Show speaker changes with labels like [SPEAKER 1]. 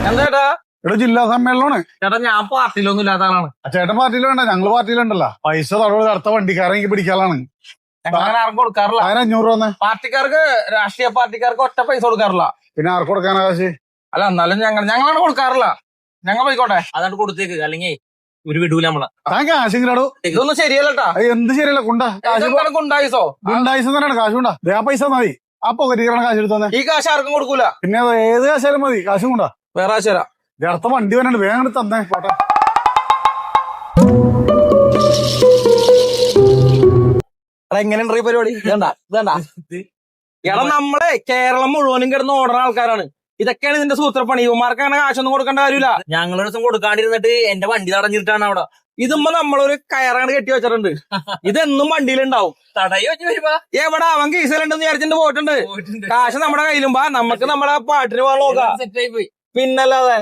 [SPEAKER 1] എന്താ
[SPEAKER 2] ഇവിടെ ജില്ലാ സമ്മേളനമാണ്.
[SPEAKER 1] ചേട്ടാ ഞാൻ പാർട്ടിയിലൊന്നും ഇല്ലാത്ത ആളാണ്.
[SPEAKER 2] ചേട്ടൻ പാർട്ടിയിൽ വേണ്ട, ഞങ്ങള് പാർട്ടിയിലുണ്ടല്ലോ. പൈസ തടവ് അടുത്ത വണ്ടിക്കാരെ എനിക്ക് പിടിക്കാനാണ്.
[SPEAKER 1] അങ്ങനെ ആർക്കും കൊടുക്കാറില്ല.
[SPEAKER 2] 1500 വന്നേ.
[SPEAKER 1] പാർട്ടിക്കാർക്ക്, രാഷ്ട്രീയ പാർട്ടിക്കാർക്ക് ഒറ്റ പൈസ കൊടുക്കാറില്ല.
[SPEAKER 2] പിന്നെ ആർക്ക് കൊടുക്കാനാ കാശ്?
[SPEAKER 1] അല്ല എന്നാലും ഞങ്ങളാണ് കൊടുക്കാറില്ല. ഞങ്ങൾ പോയിക്കോട്ടെ, അതാണ് കൊടുത്തേക്ക്. അല്ലെങ്കിൽ ഒരു വിടൂല നമ്മളെ.
[SPEAKER 2] താൻ കാശെങ്കിലാടോ.
[SPEAKER 1] ഇതൊന്നും ശരിയല്ലട്ടാ.
[SPEAKER 2] എന്ത് ശരിയല്ല?
[SPEAKER 1] ഉണ്ടായിസോ
[SPEAKER 2] ഗുണ്ടായിസം തന്നെയാണ്. കാശ് കൊണ്ടാ. ആ പൈസ മതി. അപ്പൊ കരിക്കണം കാശ് എടുത്തന്നെ.
[SPEAKER 1] ഈ കാശ് ആർക്കും കൊടുക്കൂല.
[SPEAKER 2] പിന്നെ ഏത് കാശാലും മതി. കാശും കൊണ്ടാ.
[SPEAKER 1] വേറെ ആശ തരാം.
[SPEAKER 2] അടുത്ത വണ്ടി വരാണ്ട് വേഗം എടുത്ത് തന്നെ പോട്ടെ.
[SPEAKER 1] എങ്ങനെയുണ്ട് ഈ പരിപാടി? ഇതേണ്ട എടാ, നമ്മളെ കേരളം മുഴുവനും കിടന്ന് ഓടുന്ന ആൾക്കാരാണ്. ഇതൊക്കെയാണ് ഇതിന്റെ സൂത്രപ്പണി. ഇവന്മാർക്ക് അങ്ങനെ കാശൊന്നും കൊടുക്കേണ്ട കാര്യമില്ല. ഞങ്ങളൊരു ദിവസം കൊടുക്കാണ്ടിരുന്നിട്ട് എന്റെ വണ്ടി തടഞ്ഞിട്ടാണ് അവിടെ. ഇതുമ്പോ നമ്മളൊരു കയറാണ് കെട്ടി വെച്ചിട്ടുണ്ട്. ഇതെന്നും വണ്ടിയിലുണ്ടാവും. എവിടെ അവൻ കേസിലുണ്ടെന്ന് വിചാരിച്ചിട്ട് പോയിട്ടുണ്ട്. കാശ് നമ്മുടെ കയ്യിലും. നമുക്ക് നമ്മുടെ പാട്ടിന് പോകാൻ നോക്കാം. പിന്നല്ലാതെ